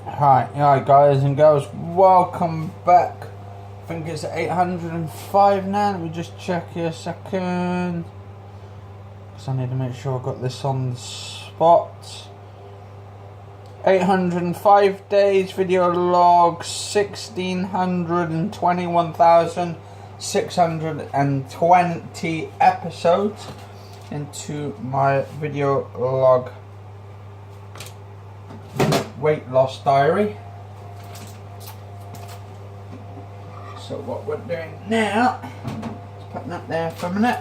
Hi guys and girls, welcome back. I think it's 805 now. Let me just check here a second, because I need to make sure I've got this on the spot. 805 days, video log 1,620 episodes into my video log weight loss diary. So what we're doing now, let's put that there for a minute.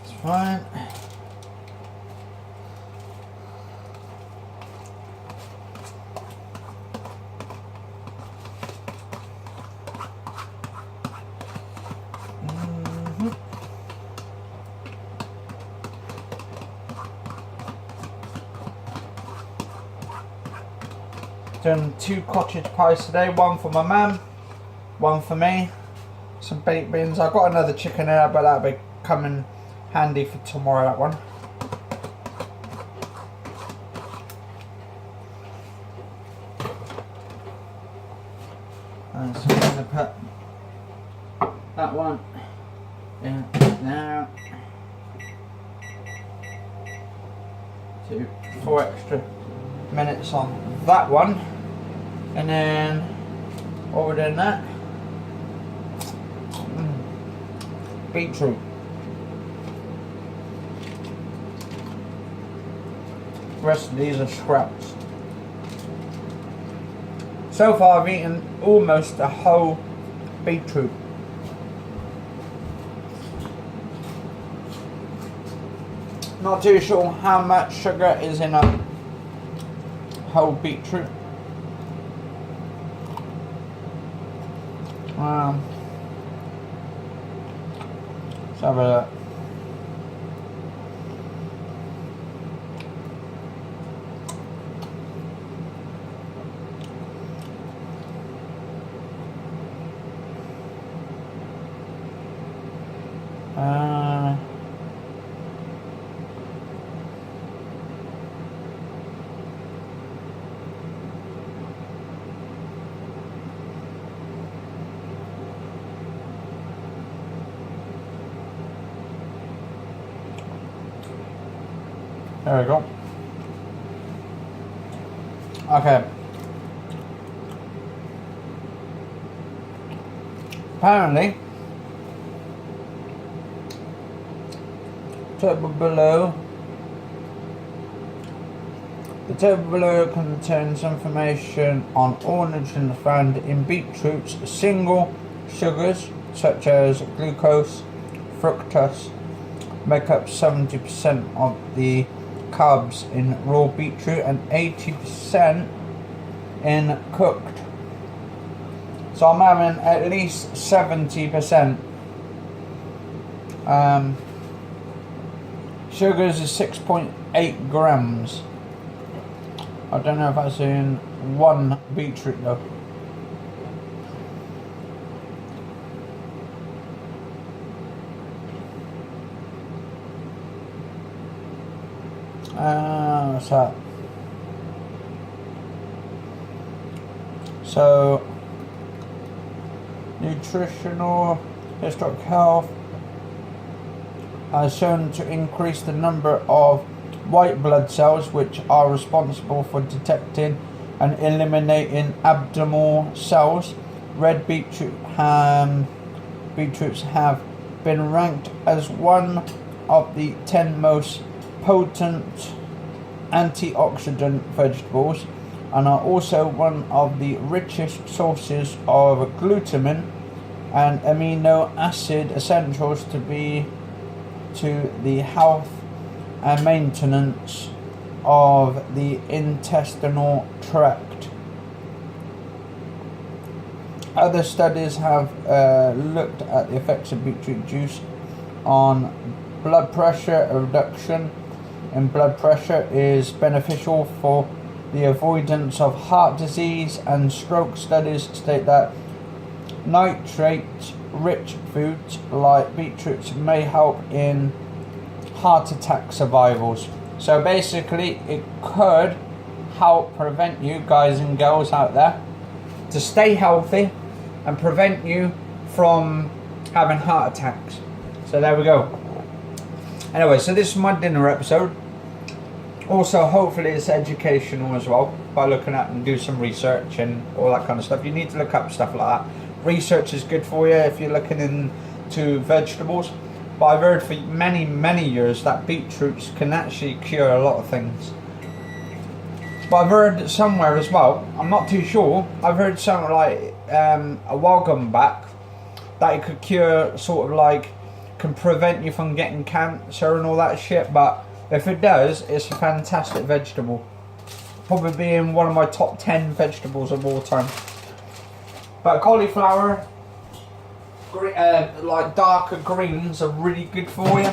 It's fine. Done 2 cottage pies today, one for my mum, one for me. Some baked beans. I've got another chicken there, but that'll be coming handy for tomorrow, that one. And so I'm going to put that one in now. 4 extra minutes on that one. And then while we're doing that, beetroot. The rest of these are scraps. So far I've eaten almost a whole beetroot. Not too sure how much sugar is in a whole beetroot. Let's have a look. There we go. Okay. Apparently, the table below contains information on origin found in beetroot's single sugars such as glucose, fructose make up 70% of the carbs in raw beetroot and 80% in cooked. So I'm having at least 70%. Sugars is 6.8 grams. I don't know if that's in one beetroot though. What's that? So, nutritional historic health has shown to increase the number of white blood cells which are responsible for detecting and eliminating abnormal cells. Red beetroots have been ranked as one of the 10 most potent antioxidant vegetables and are also one of the richest sources of glutamine and amino acid essentials to the health and maintenance of the intestinal tract. Other studies have looked at the effects of beetroot juice on blood pressure. A reduction in blood pressure is beneficial for the avoidance of heart disease and stroke. Studies state that nitrate-rich foods like beetroots may help in heart attack survivals. So basically, it could help prevent you guys and girls out there to stay healthy and prevent you from having heart attacks. So there we go. Anyway, so this is my dinner episode. Also, hopefully it's educational as well, by looking at and do some research and all that kind of stuff. You need to look up stuff like that. Research is good for you if you're looking into vegetables. But I've heard for many years that beetroots can actually cure a lot of things. But I've heard somewhere as well, I'm not too sure, I've heard something like a while gone back that it could cure, sort of like, can prevent you from getting cancer and all that shit. But if it does, it's a fantastic vegetable. Probably being one of my top 10 vegetables of all time. But cauliflower, like darker greens, are really good for you.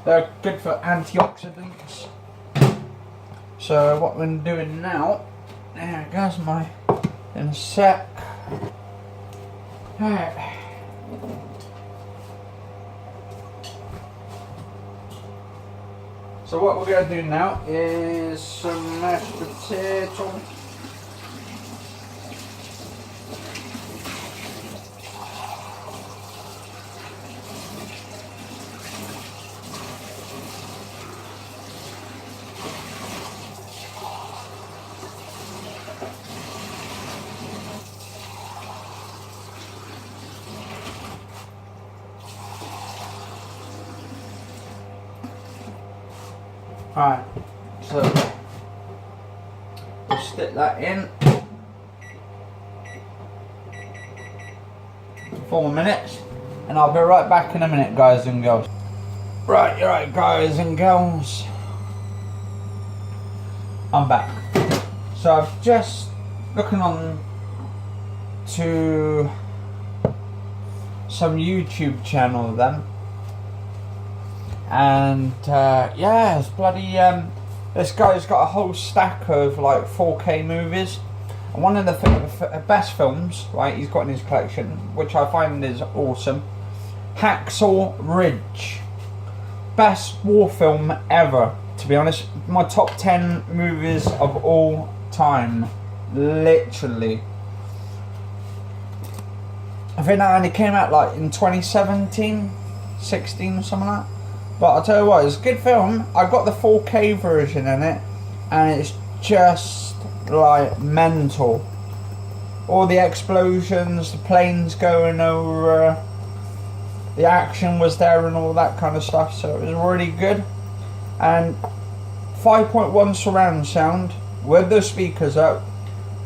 They're good for antioxidants. So what we're doing now, there goes my, in a sec. Alright. So what we're going to do now is some mashed potato. Alright, so we'll stick that in for 4 minutes, and I'll be right back in a minute, guys and girls. Right, you're right, guys and girls. I'm back. So I've just looking on to some YouTube channel then. And yeah, it's bloody this guy's got a whole stack of like 4K movies, and one of the best films, right, he's got in his collection, which I find is awesome, Hacksaw Ridge. Best war film ever, to be honest. My top 10 movies of all time, literally. I think that only came out like in 2017, 16 or something like that. But I'll tell you what, it's a good film. I got the 4K version in it, and it's just like mental. All the explosions, the planes going over, the action was there and all that kind of stuff, so it was really good. And 5.1 surround sound with the speakers up,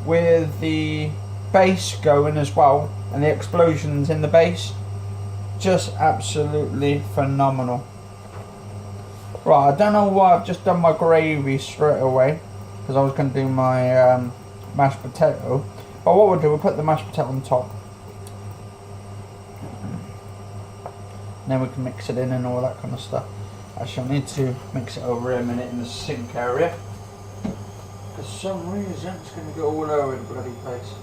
with the bass going as well, and the explosions in the bass. Just absolutely phenomenal. Right, I don't know why I've just done my gravy straight away, because I was going to do my mashed potato. But what we'll do, we'll put the mashed potato on top. And then we can mix it in and all that kind of stuff. Actually, I need to mix it over a minute in the sink area. For some reason, it's going to go all over the bloody place.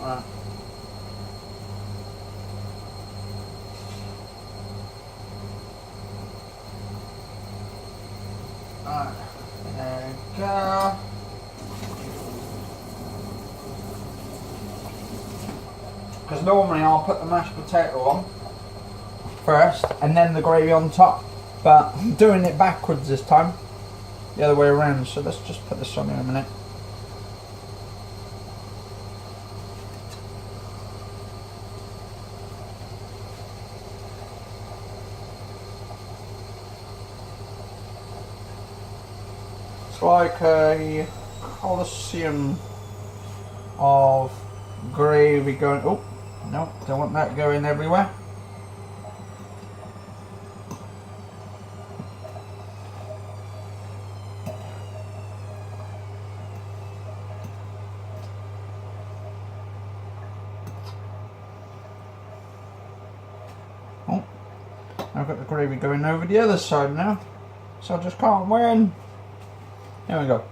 Right. Alright, there we go. Because normally I'll put the mashed potato on first and then the gravy on top, but I'm doing it backwards this time, the other way around. So let's just put this on in a minute. It's like a coliseum of gravy going. Oh no, don't want that going everywhere. I've got the gravy going over the other side now, so I just can't win. There we go.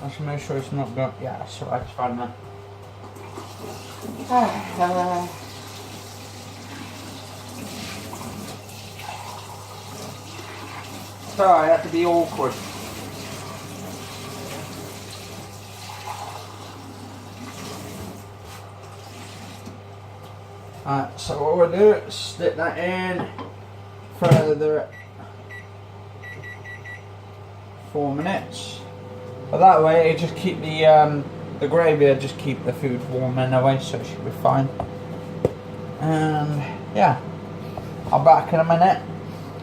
Let's make sure it's not going. Yeah, so that's fine now. Sorry, I have to be awkward. Alright, so what we'll do is stick that in further 4 minutes. But that way, it just keep the gravy will just keep the food warm anyway, so it should be fine. And yeah, I'll be back in a minute.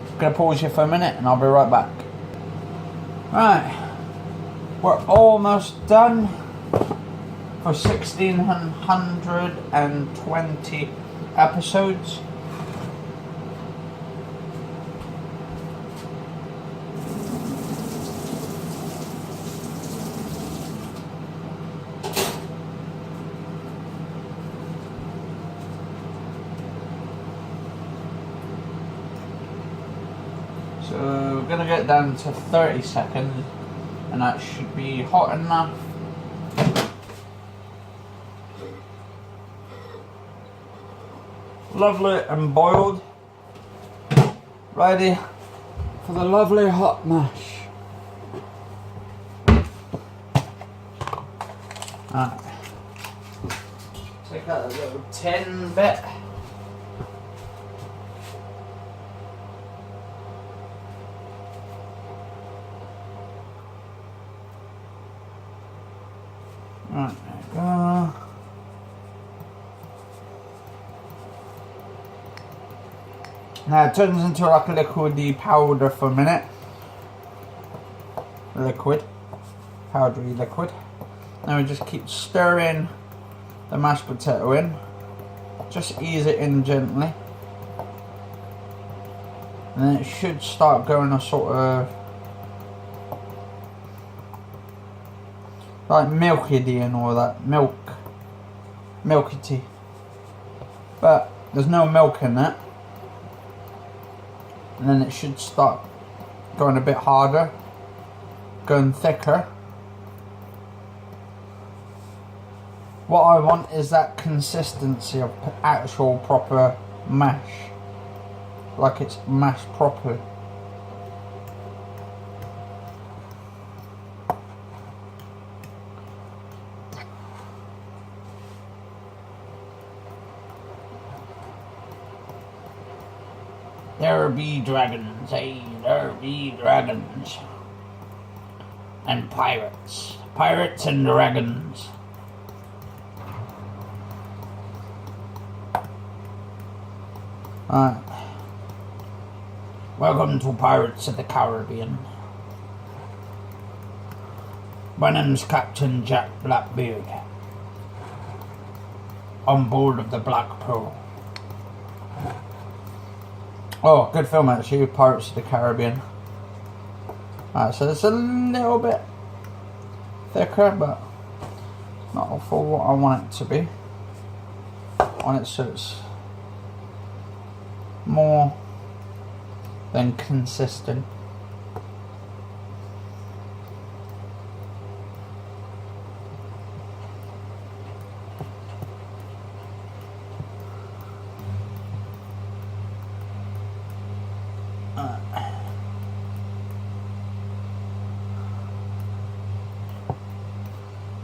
I'm gonna pause you for a minute, and I'll be right back. Right, we're almost done for 1620 episodes. So we're going to get down to 30 seconds, and that should be hot enough. Lovely and boiled, ready for the lovely hot mash. Alright, take out a little tin bit. Right, there we go. Now it turns into like a liquidy powder for a minute. Liquid. Powdery liquid. Now we just keep stirring the mashed potato in. Just ease it in gently. And then it should start going a sort of like milky and all that. Milky. But there's no milk in it. And then it should start going a bit harder, going thicker. What I want is that consistency of actual proper mash, like it's mashed properly. There be dragons, there be dragons. And pirates. Pirates and dragons. Alright. Welcome to Pirates of the Caribbean. My name's Captain Jack Blackbeard. On board of the Black Pearl. Oh, good film actually, Pirates of the Caribbean. Alright, so it's a little bit thicker, but not for what I want it to be. I want it so it's more than consistent.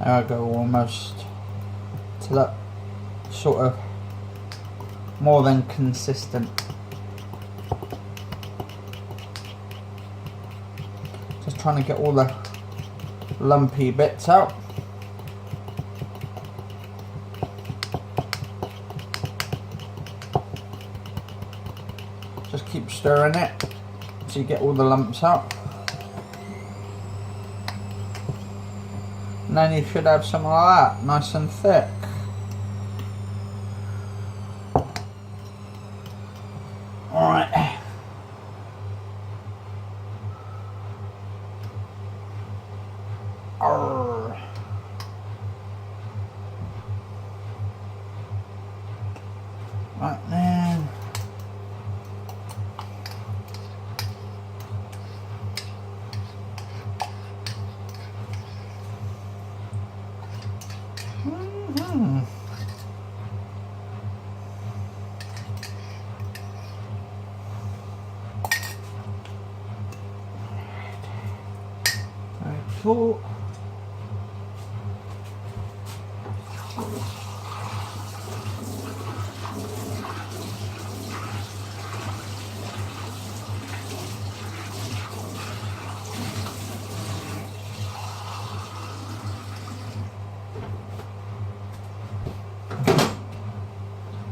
There I go, almost to that sort of more than consistent. Just trying to get all the lumpy bits out. Just keep stirring it so you get all the lumps out. And then you should have something like that, nice and thick. Alright. Right then. Very cool.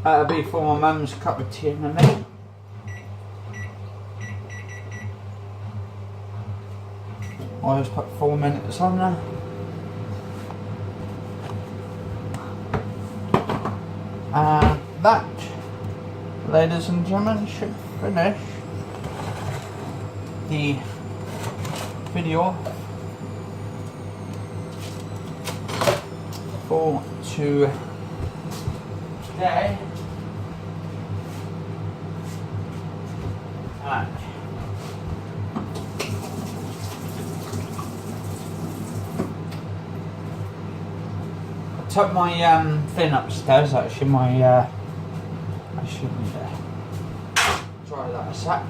That'll be for my mum's cup of tea in a minute. I'll just put 4 minutes on there. And that, ladies and gentlemen, should finish the video for today. I took my thing upstairs. Actually, I should try that a sec.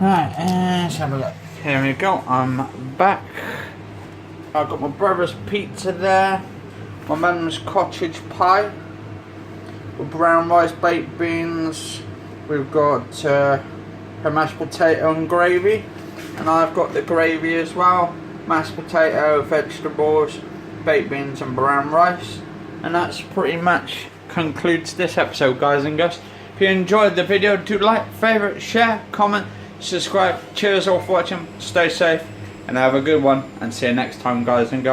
Right, let's have a look. Here we go. I'm back. I've got my brother's pizza there. My mum's cottage pie with brown rice, baked beans. We've got her mashed potato and gravy, and I've got the gravy as well. Mashed potato, vegetables, baked beans and brown rice. And that's pretty much concludes this episode, guys and girls. If you enjoyed the video, do like, favourite, share, comment, subscribe. Cheers all for watching. Stay safe and have a good one, and see you next time, guys and girls.